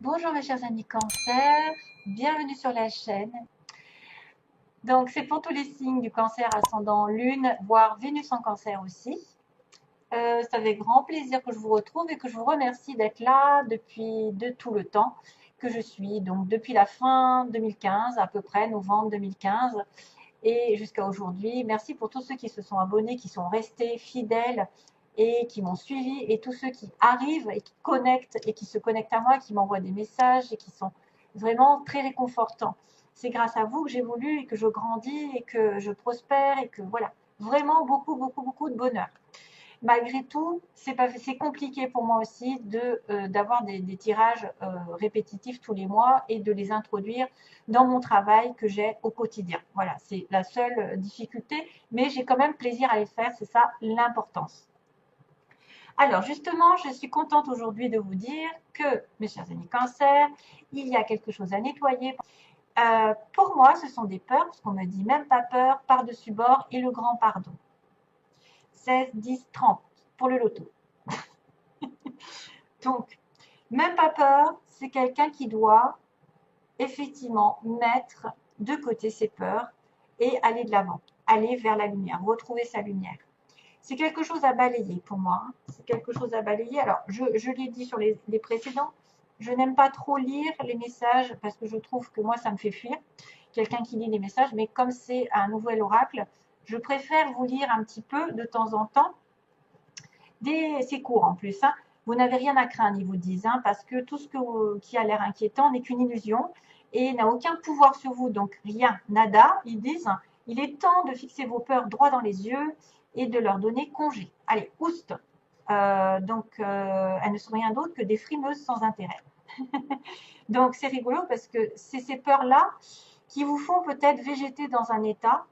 Bonjour mes chers amis cancer, bienvenue sur la chaîne. Donc c'est pour tous les signes du cancer ascendant lune, voire Vénus en cancer aussi. C'est avec grand plaisir que je vous retrouve et que je vous remercie d'être là depuis de tout le temps que je suis. Donc depuis la fin 2015, à peu près novembre 2015 et jusqu'à aujourd'hui. Merci pour tous ceux qui se sont abonnés, qui sont restés fidèles et qui m'ont suivi, et tous ceux qui arrivent et qui connectent et qui se connectent à moi, qui m'envoient des messages et qui sont vraiment très réconfortants. C'est grâce à vous que j'évolue et que je grandis et que je prospère et que voilà, vraiment beaucoup de bonheur. Malgré tout, c'est compliqué pour moi aussi d'avoir des tirages répétitifs tous les mois et de les introduire dans mon travail que j'ai au quotidien. Voilà, c'est la seule difficulté, mais j'ai quand même plaisir à les faire, c'est ça l'importance. Alors justement, je suis contente aujourd'hui de vous dire que, mes chers amis cancer, il y a quelque chose à nettoyer. Pour moi, ce sont des peurs, parce qu'on me dit même pas peur, par-dessus bord et le grand pardon. 16, 10, 30 pour le loto. Donc, même pas peur, c'est quelqu'un qui doit effectivement mettre de côté ses peurs et aller de l'avant, aller vers la lumière, retrouver sa lumière. C'est quelque chose à balayer pour moi. C'est quelque chose à balayer. Alors, je l'ai dit sur les précédents, je n'aime pas trop lire les messages parce que je trouve que moi, ça me fait fuir. Quelqu'un qui lit les messages, mais comme c'est un nouvel oracle, je préfère vous lire un petit peu de temps en temps. C'est court en plus. Hein. Vous n'avez rien à craindre, ils vous disent, hein, parce que tout ce qui a l'air inquiétant n'est qu'une illusion et n'a aucun pouvoir sur vous. Donc, rien, nada, ils disent. Il est temps de fixer vos peurs droit dans les yeux et de leur donner congé. Allez, oust. Elles ne sont rien d'autre que des frimeuses sans intérêt. Donc, c'est rigolo parce que c'est ces peurs-là qui vous font peut-être végéter dans un état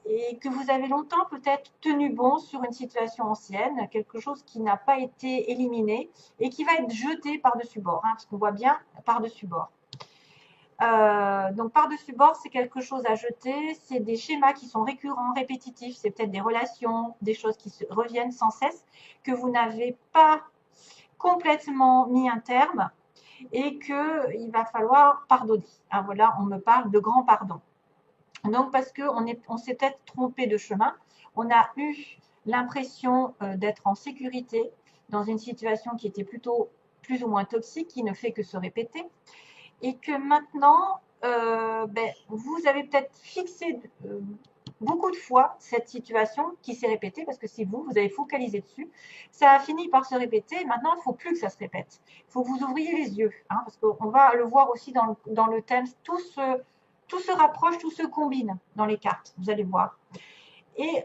et que vous avez longtemps peut-être tenu bon sur une situation ancienne, quelque chose qui n'a pas été éliminé et qui va être jeté par-dessus bord, hein, parce qu'on voit bien par-dessus bord. Donc par-dessus bord, c'est quelque chose à jeter, c'est des schémas qui sont récurrents, répétitifs, c'est peut-être des relations, des choses qui reviennent sans cesse, que vous n'avez pas complètement mis un terme et qu'il va falloir pardonner. Hein, voilà, on me parle de grand pardon. Donc parce qu'on s'est peut-être trompé de chemin, on a eu l'impression d'être en sécurité dans une situation qui était plutôt plus ou moins toxique, qui ne fait que se répéter, et que maintenant, vous avez peut-être fixé beaucoup de fois cette situation qui s'est répétée, parce que c'est vous, vous avez focalisé dessus, ça a fini par se répéter, maintenant il ne faut plus que ça se répète, il faut que vous ouvriez les yeux, hein, parce qu'on va le voir aussi dans le thème, tout se rapproche, tout se combine dans les cartes, vous allez voir. Et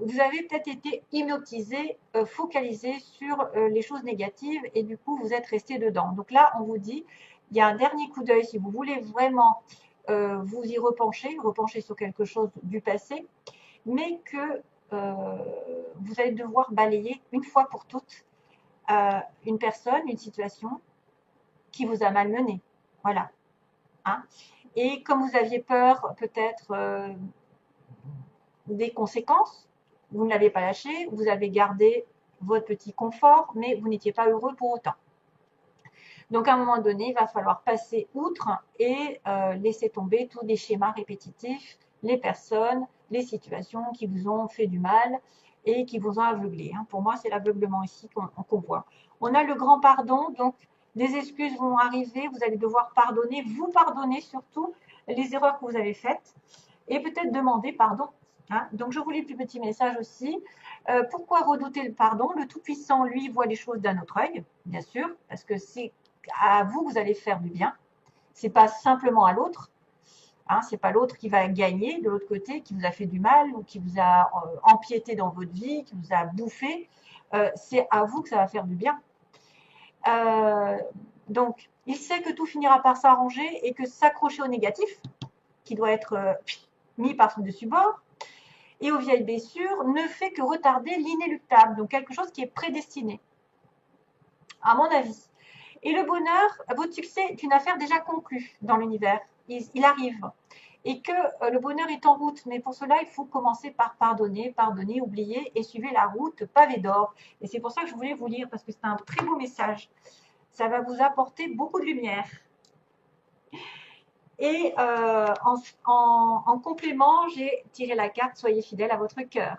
vous avez peut-être été hypnotisé, focalisé sur les choses négatives et du coup, vous êtes resté dedans. Donc là, on vous dit, il y a un dernier coup d'œil si vous voulez vraiment vous y repencher sur quelque chose du passé, mais que vous allez devoir balayer une fois pour toutes une personne, une situation qui vous a malmené. Voilà. Hein. Et comme vous aviez peur peut-être des conséquences, vous ne l'avez pas lâché, vous avez gardé votre petit confort, mais vous n'étiez pas heureux pour autant. Donc à un moment donné, il va falloir passer outre et laisser tomber tous les schémas répétitifs, les personnes, les situations qui vous ont fait du mal et qui vous ont aveuglé. Hein. Pour moi, c'est l'aveuglement ici qu'on voit. On a le grand pardon, donc des excuses vont arriver, vous allez devoir pardonner, vous pardonner surtout les erreurs que vous avez faites et peut-être demander pardon. Hein. Donc je vous lis le plus petit message aussi. Pourquoi redouter le pardon? Le Tout-Puissant, lui, voit les choses d'un autre œil, bien sûr, parce que c'est à vous que vous allez faire du bien. C'est pas simplement à l'autre. Hein, c'est pas l'autre qui va gagner de l'autre côté, qui vous a fait du mal ou qui vous a empiété dans votre vie, qui vous a bouffé. C'est à vous que ça va faire du bien. Donc, il sait que tout finira par s'arranger et que s'accrocher au négatif, qui doit être mis par-dessus bord, et aux vieilles blessures, ne fait que retarder l'inéluctable, donc quelque chose qui est prédestiné, à mon avis. Et le bonheur, votre succès est une affaire déjà conclue dans l'univers. Il arrive. Et que le bonheur est en route. Mais pour cela, il faut commencer par pardonner, oublier et suivre la route pavé d'or. Et c'est pour ça que je voulais vous lire, parce que c'est un très beau message. ça va vous apporter beaucoup de lumière. Et en complément, j'ai tiré la carte « Soyez fidèle à votre cœur ».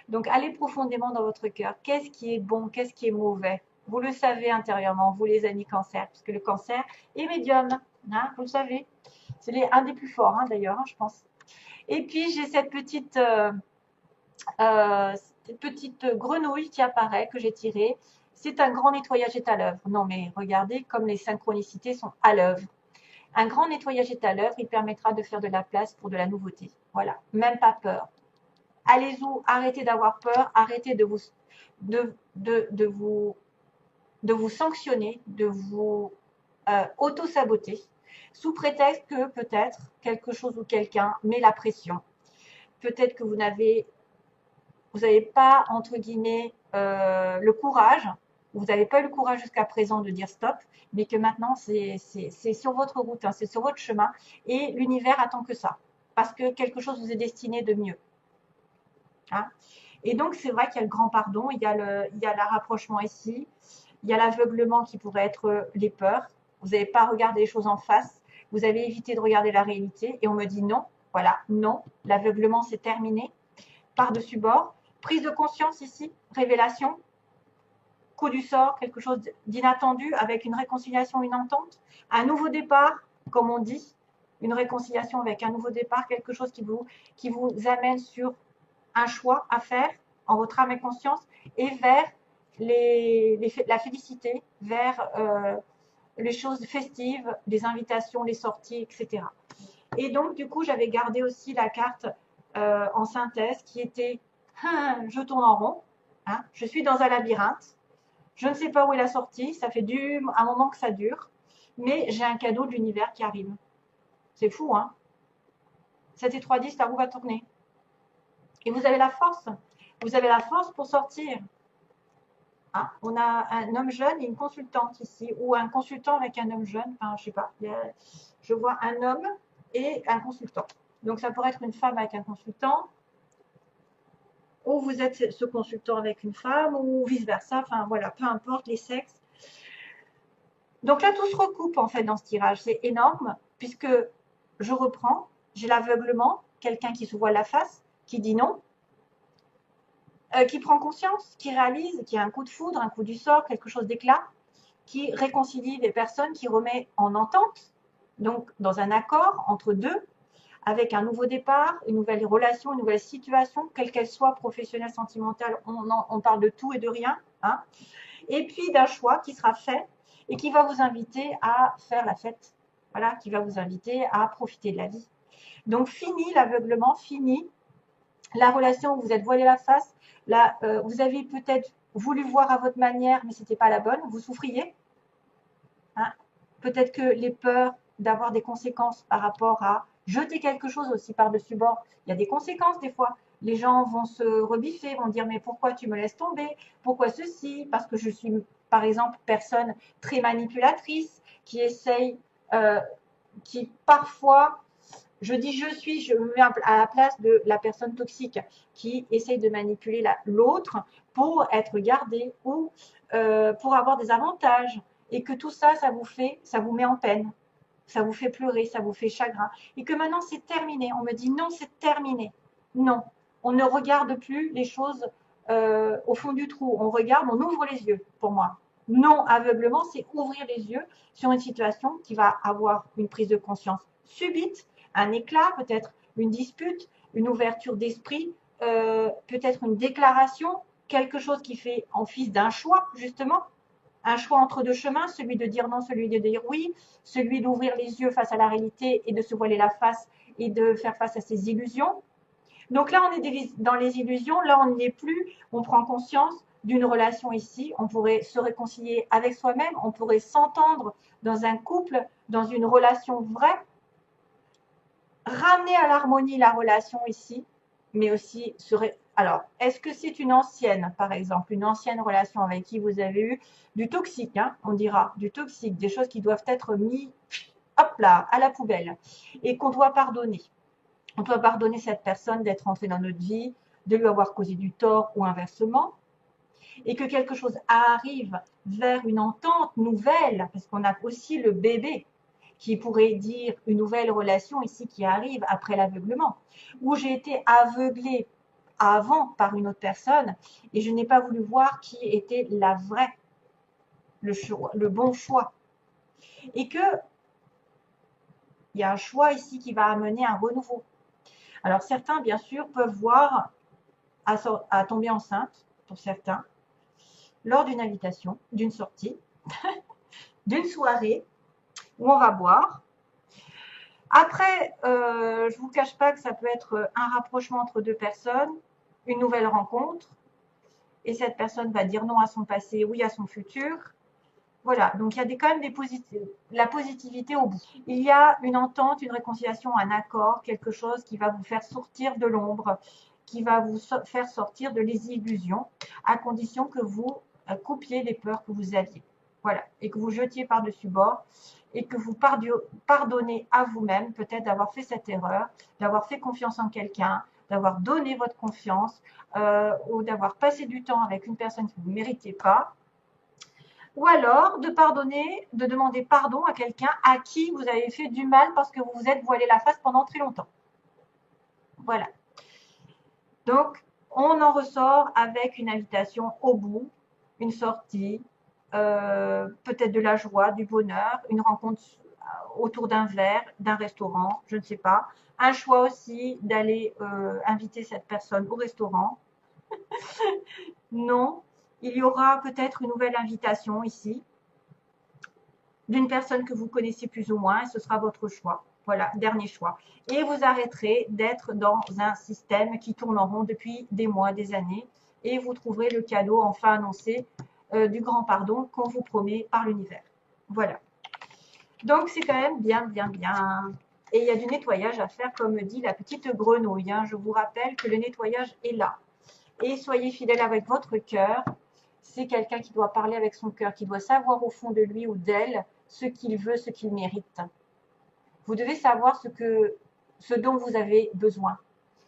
Donc, allez profondément dans votre cœur. Qu'est-ce qui est bon? Qu'est-ce qui est mauvais? Vous le savez intérieurement, vous les amis cancer, parce que le cancer est médium, hein, vous le savez. C'est un des plus forts, hein, d'ailleurs, hein, je pense. Et puis, j'ai cette petite grenouille qui apparaît, que j'ai tirée. C'est un grand nettoyage est à l'œuvre. Non, mais regardez comme les synchronicités sont à l'œuvre. Un grand nettoyage est à l'œuvre, il permettra de faire de la place pour de la nouveauté. Voilà, même pas peur. Allez-y, arrêtez d'avoir peur, arrêtez de vous sanctionner, de vous auto-saboter, sous prétexte que peut-être quelque chose ou quelqu'un met la pression. Peut-être que vous n'avez pas, entre guillemets, le courage, vous n'avez pas eu le courage jusqu'à présent de dire stop, mais que maintenant c'est sur votre route, hein, c'est sur votre chemin, et l'univers attend que ça, parce que quelque chose vous est destiné de mieux. Hein. Et donc c'est vrai qu'il y a le grand pardon, il y a le rapprochement ici, il y a l'aveuglement qui pourrait être les peurs, vous n'avez pas regardé les choses en face, vous avez évité de regarder la réalité, et on me dit non, voilà, non, l'aveuglement c'est terminé, par-dessus bord, prise de conscience ici, révélation, coup du sort, quelque chose d'inattendu avec une réconciliation, une entente, un nouveau départ, comme on dit, une réconciliation avec un nouveau départ, quelque chose qui vous amène sur un choix à faire en votre âme et conscience et vers la félicité, vers les choses festives, les invitations, les sorties, etc. Et donc, du coup, j'avais gardé aussi la carte en synthèse qui était je tourne en rond, hein, je suis dans un labyrinthe, je ne sais pas où est la sortie, ça fait un moment que ça dure, mais j'ai un cadeau de l'univers qui arrive. C'est fou, hein? 7 et 3, 10, la roue va tourner. Et vous avez la force. Vous avez la force pour sortir. Hein, on a un homme jeune et une consultante ici, ou un consultant avec un homme jeune, enfin, je sais pas. Je vois un homme et un consultant. Donc, ça pourrait être une femme avec un consultant, ou vous êtes ce consultant avec une femme, ou vice-versa. Enfin, voilà, peu importe les sexes. Donc là, tout se recoupe en fait dans ce tirage. C'est énorme, puisque je reprends, j'ai l'aveuglement, quelqu'un qui se voit la face, qui dit non, qui prend conscience, qui réalise, qui a un coup de foudre, un coup du sort, quelque chose d'éclat, qui réconcilie les personnes, qui remet en entente, donc dans un accord entre deux, avec un nouveau départ, une nouvelle relation, une nouvelle situation, quelle qu'elle soit, professionnelle, sentimentale, on parle de tout et de rien, hein, et puis d'un choix qui sera fait et qui va vous inviter à faire la fête, voilà, qui va vous inviter à profiter de la vie. Donc fini l'aveuglement, fini la relation où vous êtes voilé la face, là, vous avez peut-être voulu voir à votre manière, mais ce n'était pas la bonne, vous souffriez. Hein. Peut-être que les peurs d'avoir des conséquences par rapport à jeter quelque chose aussi par-dessus bord, il y a des conséquences des fois. Les gens vont se rebiffer, vont dire mais pourquoi tu me laisses tomber? Pourquoi ceci? Parce que je suis, par exemple, personne très manipulatrice qui essaye, qui parfois je dis je me mets à la place de la personne toxique qui essaye de manipuler l'autre pour être gardé ou pour avoir des avantages. Et que tout ça, ça vous met en peine, ça vous fait pleurer, ça vous fait chagrin. Et que maintenant, c'est terminé. On me dit non, c'est terminé. Non, on ne regarde plus les choses au fond du trou. On regarde, on ouvre les yeux, pour moi. Non, aveuglement, c'est ouvrir les yeux sur une situation qui va avoir une prise de conscience subite, un éclat, peut-être une dispute, une ouverture d'esprit, peut-être une déclaration, quelque chose qui fait office d'un choix, justement, un choix entre deux chemins, celui de dire non, celui de dire oui, celui d'ouvrir les yeux face à la réalité et de se voiler la face et de faire face à ses illusions. Donc là, on est dans les illusions, là, on n'y est plus, on prend conscience d'une relation ici, on pourrait se réconcilier avec soi-même, on pourrait s'entendre dans un couple, dans une relation vraie, ramener à l'harmonie la relation ici, mais aussi alors, est-ce que c'est une ancienne, par exemple, une ancienne relation avec qui vous avez eu du toxique, hein, on dira, du toxique, des choses qui doivent être mises, hop là, à la poubelle, et qu'on doit pardonner. On doit pardonner cette personne d'être entrée dans notre vie, de lui avoir causé du tort ou inversement. et que quelque chose arrive vers une entente nouvelle, parce qu'on a aussi le bébé qui pourrait dire une nouvelle relation ici qui arrive après l'aveuglement, où j'ai été aveuglée avant par une autre personne et je n'ai pas voulu voir qui était la vraie, le bon choix. Et que il y a un choix ici qui va amener un renouveau. Alors certains, bien sûr, peuvent voir à tomber enceinte, pour certains, lors d'une invitation, d'une sortie, d'une soirée où on va boire. Après, je ne vous cache pas que ça peut être un rapprochement entre deux personnes, une nouvelle rencontre, et cette personne va dire non à son passé, oui à son futur. Voilà, donc il y a quand même la positivité au bout. Il y a une entente, une réconciliation, un accord, quelque chose qui va vous faire sortir de l'ombre, qui va vous faire sortir de les illusions, à condition que vous coupiez les peurs que vous aviez. Voilà, et que vous jetiez par-dessus bord, et que vous pardonnez à vous-même peut-être d'avoir fait cette erreur, d'avoir fait confiance en quelqu'un, d'avoir donné votre confiance, ou d'avoir passé du temps avec une personne que vous ne méritez pas, ou alors de pardonner, de demander pardon à quelqu'un à qui vous avez fait du mal parce que vous vous êtes voilé la face pendant très longtemps. Voilà. Donc, on en ressort avec une invitation au bout, une sortie, peut-être de la joie, du bonheur, une rencontre autour d'un verre, d'un restaurant, je ne sais pas. Un choix aussi d'aller inviter cette personne au restaurant. Non, il y aura peut-être une nouvelle invitation ici d'une personne que vous connaissez plus ou moins, et ce sera votre choix. Voilà, dernier choix. Et vous arrêterez d'être dans un système qui tourne en rond depuis des mois, des années, et vous trouverez le cadeau enfin annoncé du grand pardon qu'on vous promet par l'univers. Voilà. Donc c'est quand même bien, bien, bien. Et il y a du nettoyage à faire, comme dit la petite grenouille. Hein. Je vous rappelle que le nettoyage est là. Et soyez fidèles avec votre cœur. C'est quelqu'un qui doit parler avec son cœur, qui doit savoir au fond de lui ou d'elle ce qu'il veut, ce qu'il mérite. Vous devez savoir ce dont vous avez besoin.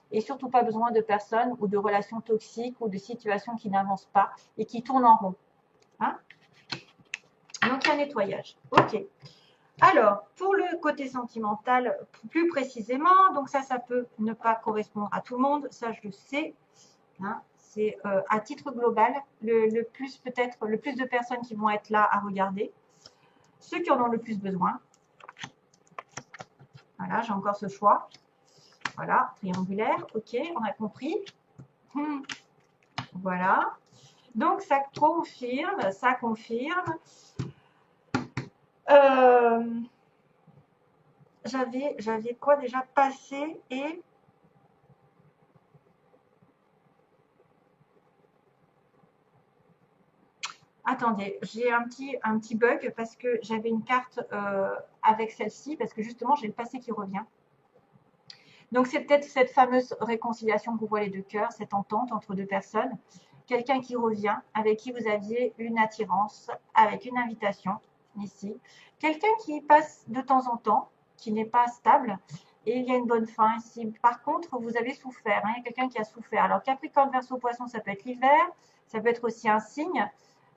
Et surtout pas besoin de personnes ou de relations toxiques ou de situations qui n'avancent pas et qui tournent en rond. Hein? Donc, il y a un nettoyage. OK. Alors, pour le côté sentimental, plus précisément, donc ça peut ne pas correspondre à tout le monde, ça je le sais. Hein? C'est à titre global, le plus peut-être, le plus de personnes qui vont être là à regarder. Ceux qui en ont le plus besoin. Voilà, j'ai encore ce choix. Voilà, triangulaire, ok, on a compris. Voilà. Donc, ça confirme, ça confirme. J'avais quoi déjà passé et... Attendez, j'ai un petit bug parce que j'avais une carte avec celle-ci, parce que justement, j'ai le passé qui revient. Donc, c'est peut-être cette fameuse réconciliation que vous voyez de cœur, cette entente entre deux personnes. Quelqu'un qui revient, avec qui vous aviez une attirance, avec une invitation, ici. Quelqu'un qui passe de temps en temps, qui n'est pas stable, et il y a une bonne fin ici. Par contre, vous avez souffert, hein, il y a quelqu'un qui a souffert. Alors, Capricorne, Verseau, Poisson, ça peut être l'hiver, ça peut être aussi un signe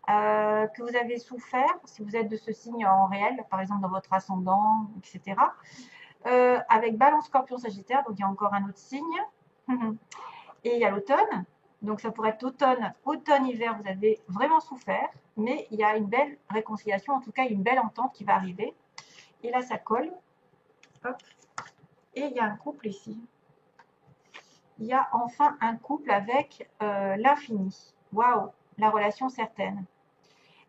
que vous avez souffert, si vous êtes de ce signe en réel, par exemple dans votre ascendant, etc. Avec Balance, Scorpion, Sagittaire, donc il y a encore un autre signe. Et il y a l'automne, donc ça pourrait être automne, hiver, vous avez vraiment souffert, mais il y a une belle réconciliation, en tout cas une belle entente qui va arriver. Et là, ça colle. Hop. Et il y a un couple ici. Il y a enfin un couple avec l'infini. Waouh, la relation certaine.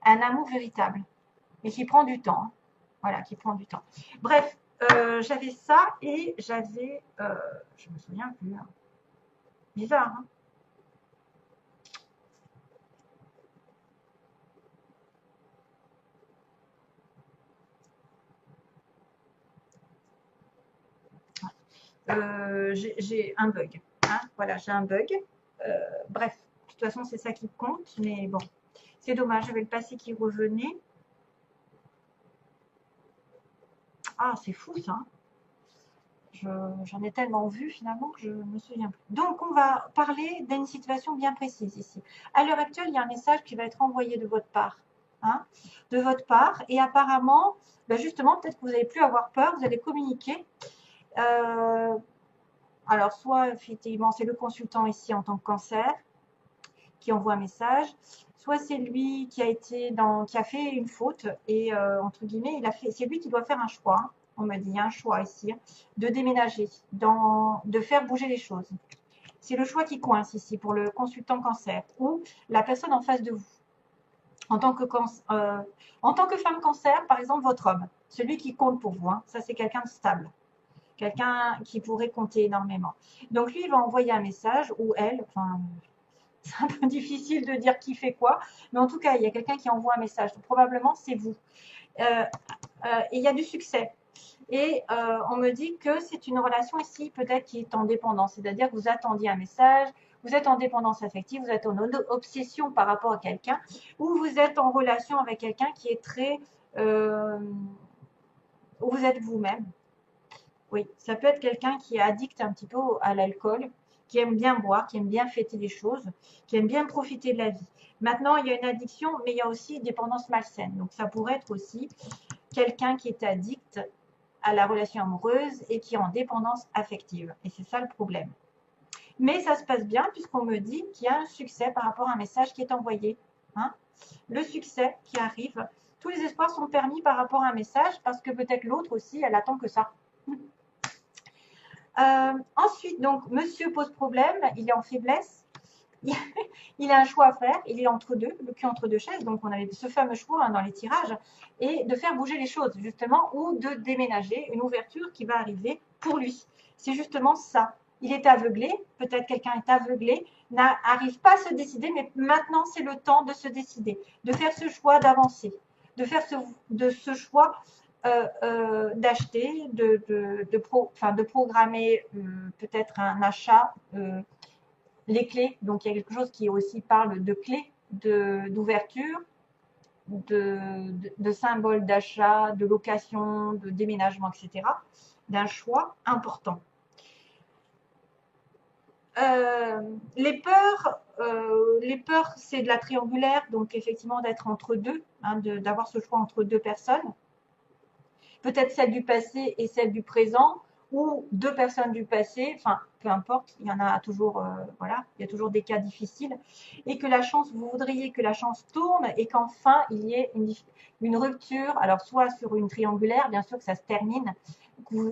Un amour véritable, mais qui prend du temps. Voilà, qui prend du temps. Bref, j'avais ça et j'avais... je me souviens plus. Hein. Bizarre, hein. J'ai un bug. Hein, voilà, j'ai un bug. Bref, de toute façon, c'est ça qui compte. Mais bon, c'est dommage. J'avais le passé qui revenait. Ah, c'est fou ça. J'en ai tellement vu finalement que je ne me souviens plus. Donc, on va parler d'une situation bien précise ici. À l'heure actuelle, il y a un message qui va être envoyé de votre part. Hein, de votre part. Et apparemment, ben justement, peut-être que vous n'allez plus avoir peur, vous allez communiquer. Alors, soit effectivement, c'est le consultant ici en tant que cancer qui envoie un message, soit c'est lui qui a fait une faute et entre guillemets, c'est lui qui doit faire un choix. Hein. On me dit, il y a un choix ici, de déménager, de faire bouger les choses. C'est le choix qui coince ici pour le consultant cancer ou la personne en face de vous. En tant que femme cancer, par exemple, votre homme, celui qui compte pour vous, hein, ça c'est quelqu'un de stable, quelqu'un qui pourrait compter énormément. Donc lui, il va envoyer un message, ou elle, enfin, c'est un peu difficile de dire qui fait quoi, mais en tout cas, il y a quelqu'un qui envoie un message. Donc, probablement, c'est vous. Et il y a du succès. Et on me dit que c'est une relation ici peut-être qui est en dépendance, c'est-à-dire que vous attendiez un message, vous êtes en dépendance affective, vous êtes en obsession par rapport à quelqu'un, ou vous êtes en relation avec quelqu'un qui est très... où vous êtes vous-même. Oui, ça peut être quelqu'un qui est addict un petit peu à l'alcool, qui aime bien boire, qui aime bien fêter les choses, qui aime bien profiter de la vie. Maintenant, il y a une addiction, mais il y a aussi une dépendance malsaine. Donc, ça pourrait être aussi quelqu'un qui est addict à la relation amoureuse et qui est en dépendance affective. Et c'est ça le problème. Mais ça se passe bien puisqu'on me dit qu'il y a un succès par rapport à un message qui est envoyé. Hein, le succès qui arrive. Tous les espoirs sont permis par rapport à un message parce que peut-être l'autre aussi, elle attend que ça. Ensuite, donc, monsieur pose problème, il est en faiblesse, il a un choix à faire, il est entre deux, le cul entre deux chaises, donc on avait ce fameux choix hein, dans les tirages, et de faire bouger les choses, justement, ou de déménager, une ouverture qui va arriver pour lui. C'est justement ça. Il est aveuglé, peut-être quelqu'un est aveuglé, n'arrive pas à se décider, mais maintenant c'est le temps de se décider, de faire ce choix d'avancer, de faire ce choix d'acheter, de programmer peut-être un achat, les clés. Donc il y a quelque chose qui aussi parle de clés, d'ouverture, de symboles d'achat, de location, de déménagement, etc. D'un choix important. Les peurs, c'est de la triangulaire, donc effectivement d'être entre deux, hein, d'avoir ce choix entre deux personnes. Peut-être celle du passé et celle du présent, ou deux personnes du passé, enfin, peu importe, il y en a toujours, voilà, il y a toujours des cas difficiles, et que la chance, vous voudriez que la chance tourne et qu'enfin il y ait une rupture, alors soit sur une triangulaire, bien sûr que ça se termine,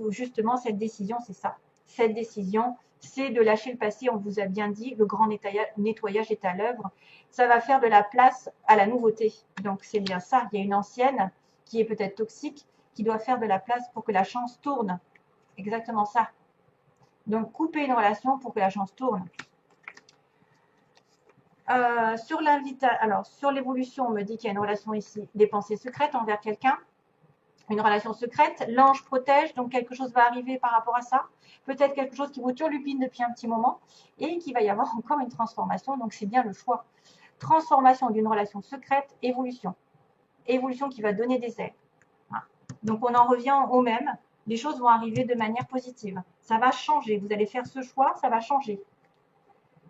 justement cette décision, c'est ça. Cette décision, c'est de lâcher le passé, on vous a bien dit, le grand nettoyage est à l'œuvre, ça va faire de la place à la nouveauté, donc c'est bien ça, il y a une ancienne qui est peut-être toxique, qui doit faire de la place pour que la chance tourne. Exactement ça. Donc, couper une relation pour que la chance tourne. Sur l'évolution, on me dit qu'il y a une relation ici, des pensées secrètes envers quelqu'un. Une relation secrète. L'ange protège, donc quelque chose va arriver par rapport à ça. Peut-être quelque chose qui vous turlupine depuis un petit moment et qu'il va y avoir encore une transformation. Donc, c'est bien le choix. Transformation d'une relation secrète, évolution. Évolution qui va donner des ailes. Donc, on en revient au même. Les choses vont arriver de manière positive. Ça va changer. Vous allez faire ce choix, ça va changer.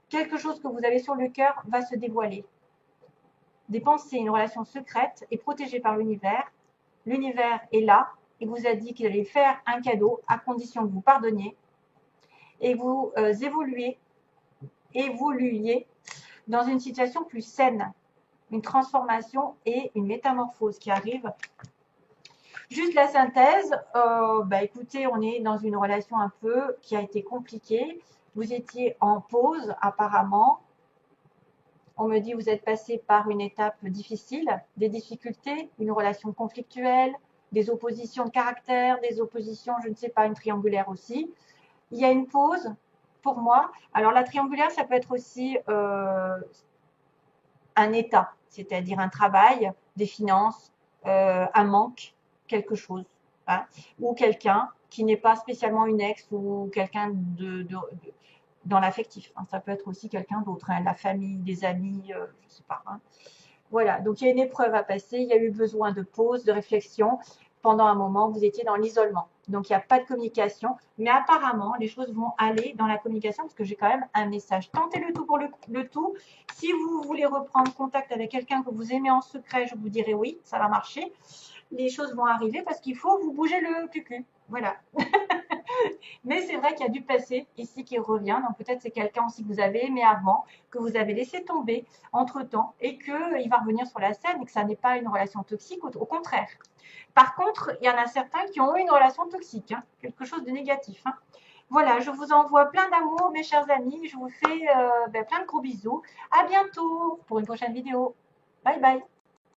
Quelque chose que vous avez sur le cœur va se dévoiler. Des pensées, une relation secrète est protégée par l'univers. L'univers est là et vous a dit qu'il allait faire un cadeau à condition que vous pardonniez et vous évoluiez dans une situation plus saine. Une transformation et une métamorphose qui arrive. Juste la synthèse, écoutez, on est dans une relation un peu qui a été compliquée. Vous étiez en pause apparemment. On me dit vous êtes passé par une étape difficile, des difficultés, une relation conflictuelle, des oppositions de caractère, des oppositions, je ne sais pas, une triangulaire aussi. Il y a une pause pour moi. Alors la triangulaire, ça peut être aussi un état, c'est-à-dire un travail, des finances, un manque, quelque chose, hein, ou quelqu'un qui n'est pas spécialement une ex ou quelqu'un dans l'affectif. Hein. Ça peut être aussi quelqu'un d'autre, hein, la famille, des amis, je ne sais pas. Hein. Voilà, donc il y a une épreuve à passer, il y a eu besoin de pause, de réflexion. Pendant un moment, vous étiez dans l'isolement. Donc, il n'y a pas de communication. Mais apparemment, les choses vont aller dans la communication parce que j'ai quand même un message. Tentez le tout pour le tout. Si vous voulez reprendre contact avec quelqu'un que vous aimez en secret, je vous dirai oui, ça va marcher. Les choses vont arriver parce qu'il faut vous bouger le cul. Voilà. Mais c'est vrai qu'il y a du passé ici qui revient. Donc peut-être c'est quelqu'un aussi que vous avez aimé avant, que vous avez laissé tomber entre-temps et qu'il va revenir sur la scène et que ça n'est pas une relation toxique, au contraire. Par contre, il y en a certains qui ont eu une relation toxique, hein, quelque chose de négatif. Hein. Voilà, je vous envoie plein d'amour, mes chers amis. Je vous fais plein de gros bisous. À bientôt pour une prochaine vidéo. Bye bye.